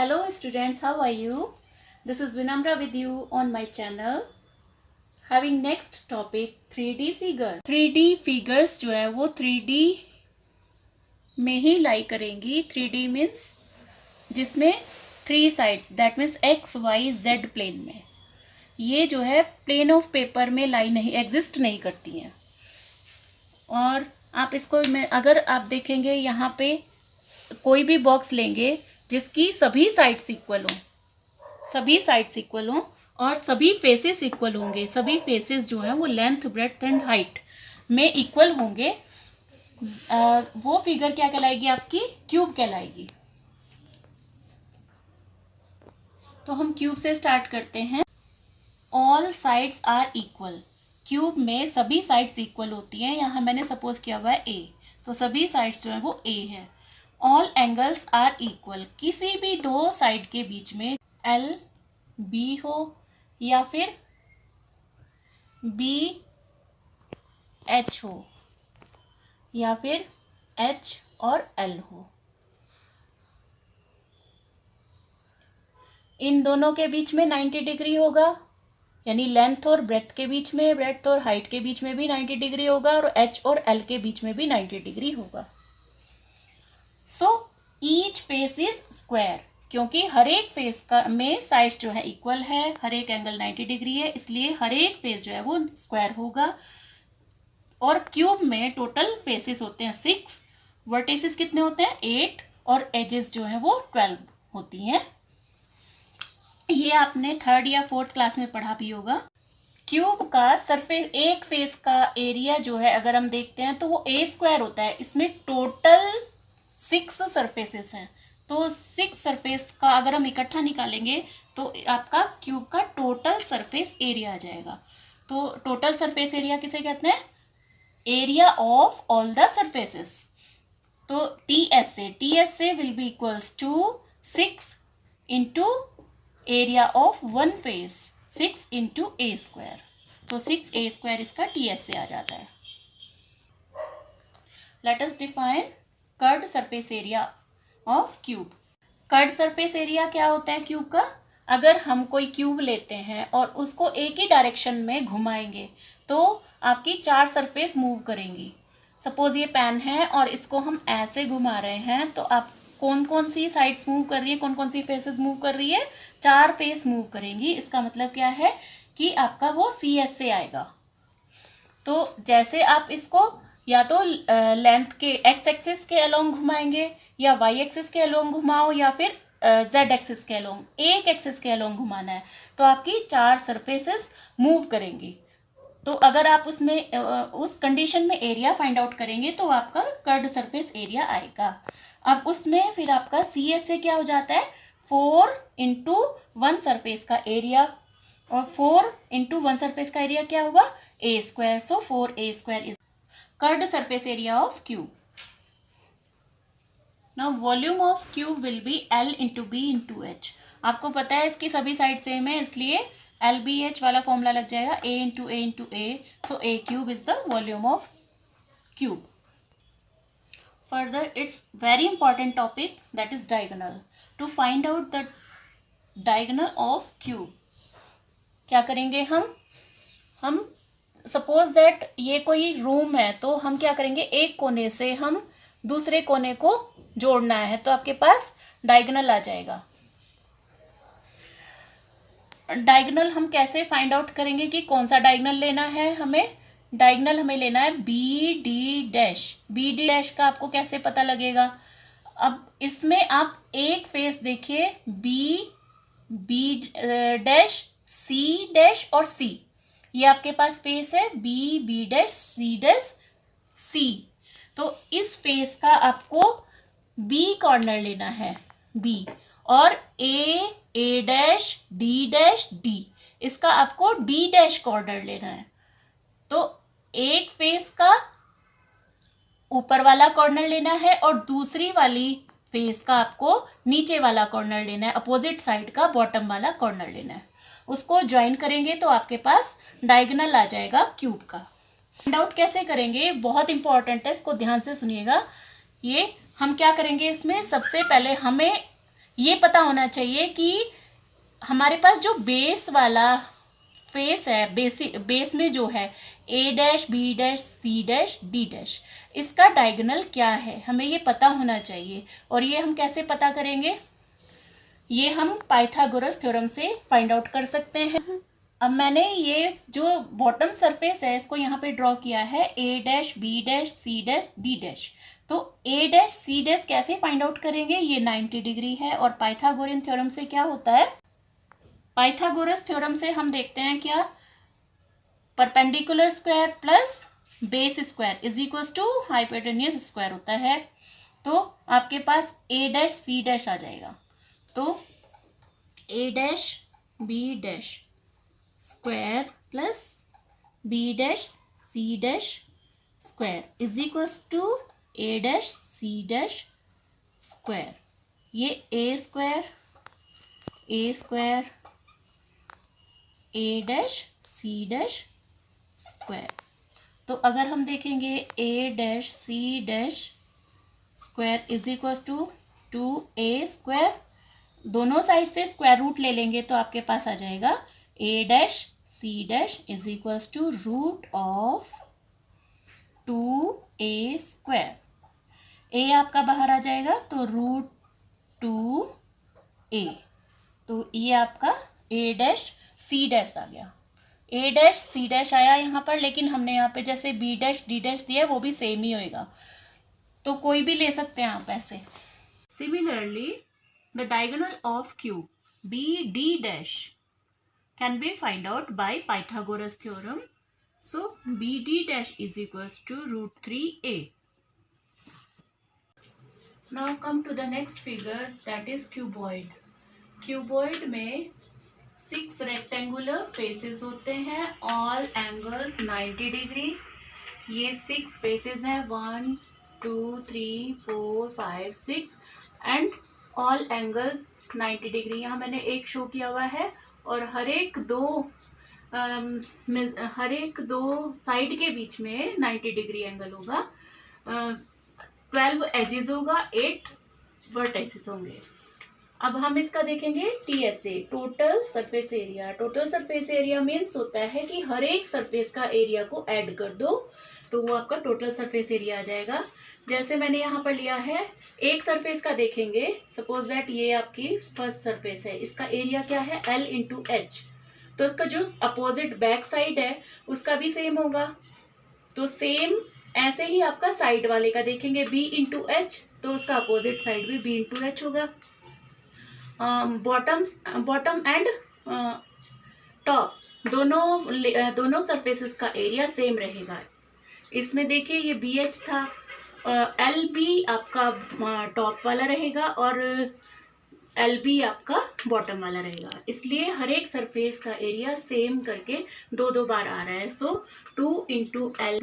Hello students, how are you? This is Vinamra with you on my channel. Having next topic 3D figure. 3D figures जो है वो 3D में ही लाई करेंगी. 3D means जिसमें 3 sides, that means x y z plane में. ये जो है प्लेन ऑफ पेपर में लाई नहीं एग्जिस्ट नहीं करती हैं. और आप इसको अगर आप देखेंगे यहाँ पे कोई भी बॉक्स लेंगे जिसकी सभी साइड्स इक्वल हों और सभी फेसेस इक्वल होंगे. सभी फेसेस जो हैं वो लेंथ ब्रेड्थ एंड हाइट में इक्वल होंगे. वो फिगर क्या कहलाएगी? आपकी क्यूब कहलाएगी. तो हम क्यूब से स्टार्ट करते हैं. All sides are equal. Cube में सभी साइड्स इक्वल होती हैं. यहाँ मैंने सपोज किया हुआ है ए, तो सभी साइड्स जो है वो ए है. All angles are equal. किसी भी दो साइड के बीच में एल बी हो या फिर बी एच हो या फिर एच और एल हो. इन दोनों के बीच में 90 डिग्री होगा, यानी लेंथ और ब्रेड्थ के बीच में, ब्रेड्थ और हाइट के बीच में भी 90 डिग्री होगा और एच और एल के बीच में भी 90 डिग्री होगा. So each face is square. क्योंकि हर एक फेस का में साइड्स जो है इक्वल है, हर एक एंगल 90 डिग्री है, इसलिए हर एक फेस जो है वो स्क्वायर होगा. और क्यूब में टोटल फेसेस होते हैं 6, वर्टिसेस कितने होते हैं 8 और एजेस जो है वो 12 होती हैं. ये आपने 3rd या 4th क्लास में पढ़ा भी होगा. क्यूब का सरफेस, एक फेस का एरिया जो है अगर हम देखते हैं तो वो ए स्क्वायर होता है. इसमें टोटल 6 सरफेसेस हैं, तो 6 सरफेस का अगर हम इकट्ठा निकालेंगे तो आपका क्यूब का टोटल सरफेस एरिया आ जाएगा. तो टोटल सरफेस एरिया किसे कहते हैं? Area of all the surfaces. तो T S A will be equals to 6 into area of one face, 6 into a square. तो 6a स्क्वायर इसका टी एस ए आ जाता है. Let us define curved surface area of cube. Curved surface area क्या होता है cube का? अगर हम कोई क्यूब लेते हैं और उसको एक ही डायरेक्शन में घुमाएंगे तो आपकी 4 सरफेस मूव करेंगी. सपोज ये पेन है और इसको हम ऐसे घुमा रहे हैं, तो आप कौन कौन सी साइड्स मूव कर रही है, कौन कौन सी फेसेस मूव कर रही है? 4 फेस मूव करेंगी. इसका मतलब क्या है कि आपका वो सी एस से आएगा. तो जैसे आप इसको या तो लेंथ के एक्स एक्सिस के अलोंग घुमाएंगे या वाई एक्सिस के अलोंग घुमाओ या फिर जेड एक्सिस के अलोंग, एक एक्सिस के अलोंग घुमाना है, तो आपकी 4 सरफेसेस मूव करेंगी. तो अगर आप उसमें उस कंडीशन में एरिया फाइंड आउट करेंगे तो आपका कर्व्ड सरफेस एरिया आएगा. अब उसमें फिर आपका सी एस से क्या हो जाता है? 4 इंटू 1 सरफेस का एरिया, और 4 इंटू 1 सरफेस का एरिया क्या हुआ? A square. So 4a square is curved surface area of cube. Now volume of cube will be L into B into H. आपको पता है इसकी सभी साइड सेम है, इसलिए LBH वाला फॉर्मूला लग जाएगा A into A into A. So A cube is the volume of cube. Further, it's very important topic, that is diagonal. To find out the diagonal of cube, क्या करेंगे हम suppose that ये कोई room है, तो हम क्या करेंगे, एक कोने से हम दूसरे कोने को जोड़ना है, तो आपके पास डायगोनल आ जाएगा. डायगोनल हम कैसे फाइंड आउट करेंगे कि कौन सा डायगोनल लेना है? डायगोनल हमें लेना है B D dash. B D dash का आपको कैसे पता लगेगा? अब इसमें आप एक फेस देखिए, बी डैश, सी डैश और सी. ये आपके पास फेस है बी डैश, सी डैश, सी. तो इस फेस का आपको बी कॉर्नर लेना है, बी, और ए डैश, डी डैश, डी. इसका आपको डी डैश कॉर्नर लेना है. तो एक फेस का ऊपर वाला कॉर्नर लेना है और दूसरी वाली फेस का आपको नीचे वाला कॉर्नर लेना है, अपोजिट साइड का बॉटम वाला कॉर्नर लेना है. उसको ज्वाइन करेंगे तो आपके पास डायगोनल आ जाएगा क्यूब का. फाइंड आउट कैसे करेंगे? बहुत इंपॉर्टेंट है, इसको ध्यान से सुनिएगा. ये हम क्या करेंगे, इसमें सबसे पहले हमें ये पता होना चाहिए कि हमारे पास जो बेस वाला फेस है, बेस में जो है A dash B dash C dash D dash, इसका डायगोनल क्या है, हमें ये पता होना चाहिए। और ये हम कैसे पता करेंगे, ये हम पाइथागोरस थ्योरम से फाइंड आउट कर सकते हैं। अब मैंने ये जो बॉटम सरफेस है इसको यहाँ पे ड्रॉ किया है, A dash B dash C dash D dash. तो ए डैश सी डैश कैसे फाइंड आउट करेंगे, ये 90 डिग्री है। और पाइथागोरियन थ्योरम से क्या होता है, पाइथागोरस थ्योरम से हम देखते हैं क्या, perpendicular square plus base square is equals to hypotenuse square होता है। तो आपके पास ए डैश सी डैश आ जाएगा, तो A dash B dash square plus B dash C dash square is equals to A dash C dash square. ये a square A dash C dash square. तो अगर हम देखेंगे A dash C dash square is equals to a square, दोनों side से square root ले लेंगे तो आपके पास आ जाएगा A dash C dash is equals to root of 2a square. ए आपका बाहर आ जाएगा तो रूट 2a, तो ये आपका ए डैश सी डैश आ गया। ए डैश सी डैश आया यहाँ पर, लेकिन हमने यहाँ पे जैसे बी डैश डी डैश दिया वो भी सेम ही होएगा, तो कोई भी ले सकते हैं आप ऐसे। Similarly the diagonal of cube B D dash can be find out by Pythagoras theorem. So BD dash is equals to root 3a. Now come to the next figure, that is cuboid. Cuboid में 6 rectangular faces होते हैं, all angles 90 degree. ये 6 faces हैं 1 2 3 4 5 6 and all angles 90 degree। यहाँ मैंने एक show किया हुआ है और हर एक दो साइड के बीच में 90 डिग्री एंगल होगा। 12 एजेस होगा, 8 वर्टेसिस होंगे। अब हम इसका देखेंगे TSA, total surface area. Total surface area means होता है कि हर एक सरफेस का एरिया को ऐड कर दो तो वो आपका टोटल सरफेस एरिया आ जाएगा। जैसे मैंने यहाँ पर लिया है, एक सरफेस का देखेंगे, सपोज दैट ये आपकी फर्स्ट सरफेस है, इसका एरिया क्या है L इंटू एच, तो इसका जो अपोजिट बैक साइड है उसका भी सेम होगा। तो सेम ऐसे ही आपका साइड वाले का देखेंगे B इंटू एच, तो उसका अपोजिट साइड भी B इंटू एच होगा। बॉटम एंड टॉप दोनों सरफेसेस का एरिया सेम रहेगा। इसमें देखिए ये बी एच था, एल बी आपका टॉप वाला रहेगा और एल बी आपका बॉटम वाला रहेगा, इसलिए हर एक सरफेस का एरिया सेम करके दो बार आ रहा है। So 2 into L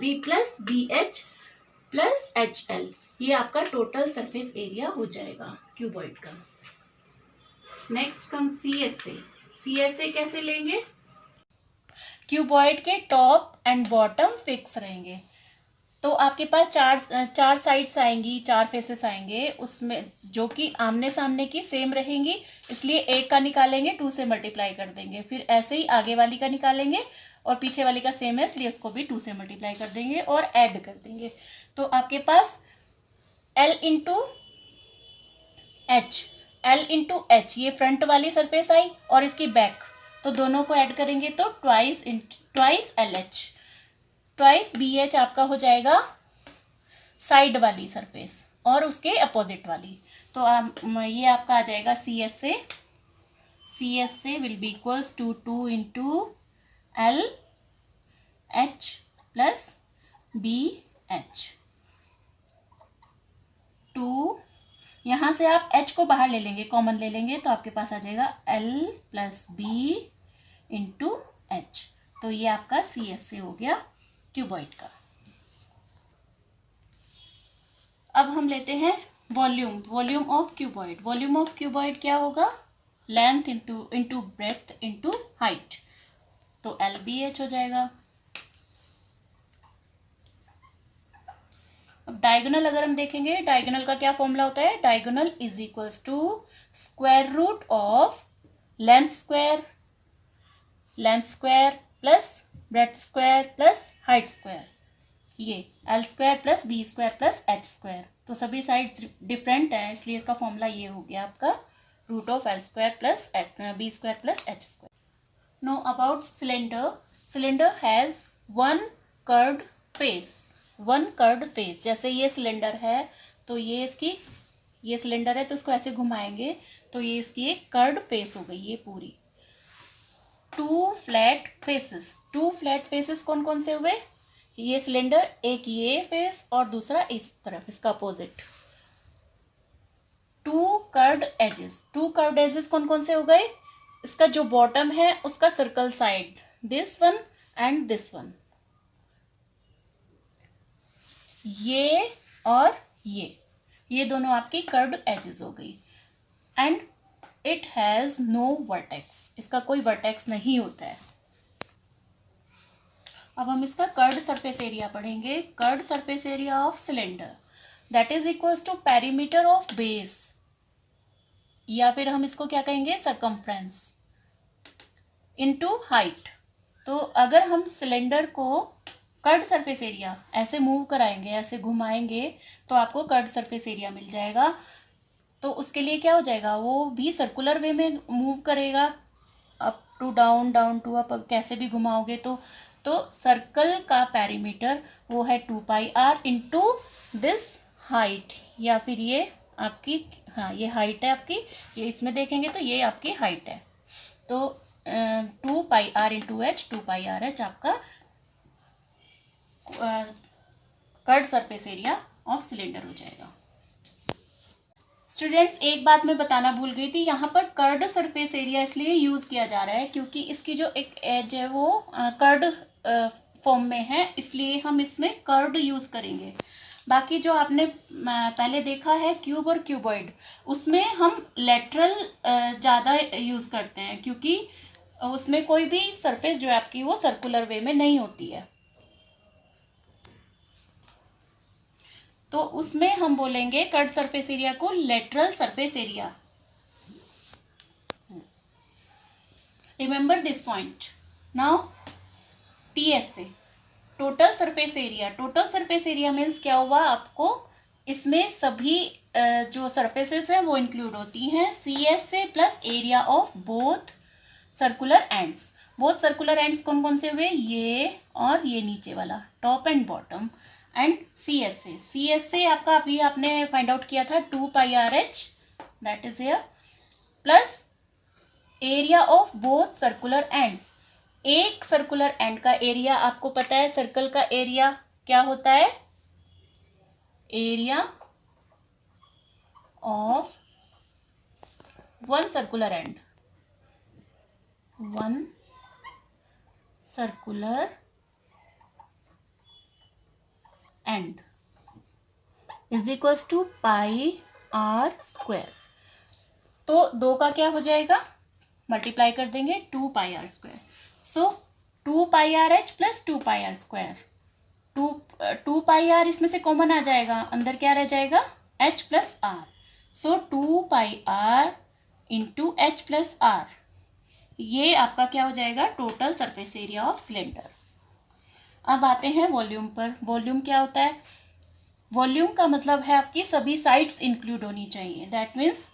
B plus B H plus H L, ये आपका टोटल सरफेस एरिया हो जाएगा क्यूबॉइड का। Next come CSA. सीएसए कैसे लेंगे, क्यूबॉइड के टॉप एंड बॉटम फिक्स रहेंगे, तो आपके पास चार साइड्स आएंगी, 4 फेसेस आएंगे, उसमें जो कि आमने सामने की सेम रहेंगी, इसलिए एक का निकालेंगे 2 से मल्टीप्लाई कर देंगे, फिर ऐसे ही आगे वाली का निकालेंगे और पीछे वाली का सेम है इसलिए उसको भी 2 से मल्टीप्लाई कर देंगे और ऐड कर देंगे। तो आपके पास L इंटू एच ये फ्रंट वाली सरफेस आई और इसकी बैक, तो दोनों को ऐड करेंगे तो twice L H, twice B H आपका हो जाएगा साइड वाली सरफेस और उसके अपोजिट वाली। तो ये आपका आ जाएगा C S A will be equals to 2 into L H plus B H. 2 यहाँ से आप h को बाहर ले लेंगे, कॉमन ले लेंगे, तो आपके पास आ जाएगा L plus B into H. तो ये आपका सी एस से हो गया क्यूबॉइड का। अब हम लेते हैं volume of cuboid. Volume of cuboid क्या होगा, length into breadth into height, तो LBH हो जाएगा। अब डायगोनल अगर हम देखेंगे, डायगोनल का क्या फॉर्मूला होता है, diagonal is equals to square root of length square plus breadth square plus height square, ये L square plus B square plus H square. तो सभी साइड्स डिफरेंट है, इसलिए इसका फॉर्मूला ये हो गया आपका root of L square plus B square plus H square. Now about cylinder, cylinder has one curved face. जैसे ये सिलेंडर है तो ये इसकी, ये सिलेंडर है तो इसको ऐसे घुमाएंगे तो ये इसकी एक कर्व्ड फेस हो गई ये पूरी। टू फ्लैट फेसेस कौन कौन से हुए, ये सिलेंडर, एक ये फेस और दूसरा इस तरफ इसका अपोजिट। टू कर्व्ड एजेस कौन कौन से हो गए, इसका जो बॉटम है उसका circle side, this one and this one, ये और ये दोनों आपकी कर्व्ड एजेस हो गई। And it has no vertex, इसका कोई वर्टेक्स नहीं होता है। अब हम इसका कर्व्ड सरफेस एरिया पढ़ेंगे। Curved surface area of cylinder that is equals to perimeter of base, या फिर हम इसको क्या कहेंगे, सरकमफ्रेंस इनटू हाइट। तो अगर हम सिलेंडर को कर्व्ड सरफेस एरिया ऐसे मूव कराएंगे, ऐसे घुमाएंगे तो आपको कर्व्ड सरफेस एरिया मिल जाएगा। तो उसके लिए क्या हो जाएगा, वो भी सर्कुलर वे में मूव करेगा, up to down, down to up, कैसे भी घुमाओगे तो सर्कल का पेरीमीटर वो है 2πr इंटू दिस हाइट, या फिर ये आपकी, हाँ ये हाइट है आपकी, ये इसमें देखेंगे तो ये आपकी हाइट है। तो 2πr into H, 2πr h आपका curved surface area of cylinder हो जाएगा। स्टूडेंट्स, एक बात मैं बताना भूल गई थी, यहाँ पर कर्व्ड सरफेस एरिया इसलिए यूज़ किया जा रहा है क्योंकि इसकी जो एक एज है वो कर्व्ड फॉर्म में है, इसलिए हम इसमें कर्व्ड यूज़ करेंगे। बाकी जो आपने पहले देखा है क्यूब और क्यूबॉइड, उसमें हम लेटरल ज़्यादा यूज़ करते हैं क्योंकि उसमें कोई भी सरफेस जो है आपकी वो सर्कुलर वे में नहीं होती है। तो उसमें हम बोलेंगे कर्व्ड सरफेस एरिया को lateral surface area. Remember this point. Now TSA, total surface area. Total surface area means क्या हुआ, आपको इसमें सभी जो सरफेसेस हैं वो इंक्लूड होती हैं। CSA plus area of both circular ends. Both circular ends कौन कौन से हुए, ये और ये नीचे वाला, top end bottom. End CSA आपका अभी आपने फाइंड आउट किया था 2πrh, that is here, plus area of both circular ends. एक सर्कुलर एंड का एरिया आपको पता है, सर्कल का एरिया क्या होता है, area of one circular end, one circular end is equals to πr²। तो दो का क्या हो जाएगा, मल्टीप्लाई कर देंगे 2πr²। सो 2πrh प्लस 2πr², 2πr इसमें से कॉमन आ जाएगा, अंदर क्या रह जाएगा, h प्लस r। सो 2πr into H plus r, ये आपका क्या हो जाएगा, total surface area of cylinder. अब आते हैं वॉल्यूम पर। वॉल्यूम क्या होता है, वॉल्यूम का मतलब है आपकी सभी साइड्स इंक्लूड होनी चाहिए। That means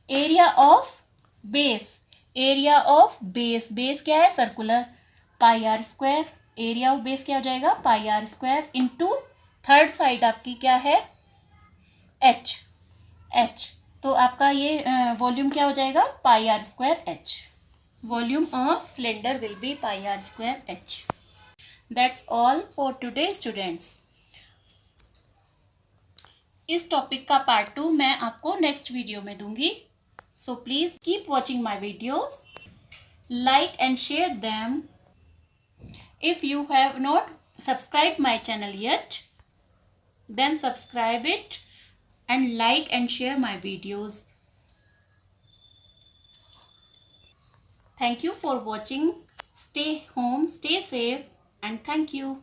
area of base, area of base क्या है, circular, πr²। Area of base क्या हो जाएगा, πr² इंटू थर्ड साइड आपकी क्या है, h। तो आपका ये वॉल्यूम क्या हो जाएगा, πr²h। Volume of cylinder will be πr²h। That's all for today students. इस टॉपिक का पार्ट 2 मैं आपको नेक्स्ट वीडियो में दूंगी। So please keep watching my videos, like and share them. If you have not subscribed my channel yet, then subscribe it and like and share my videos. Thank you for watching. Stay home, stay safe, and thank you.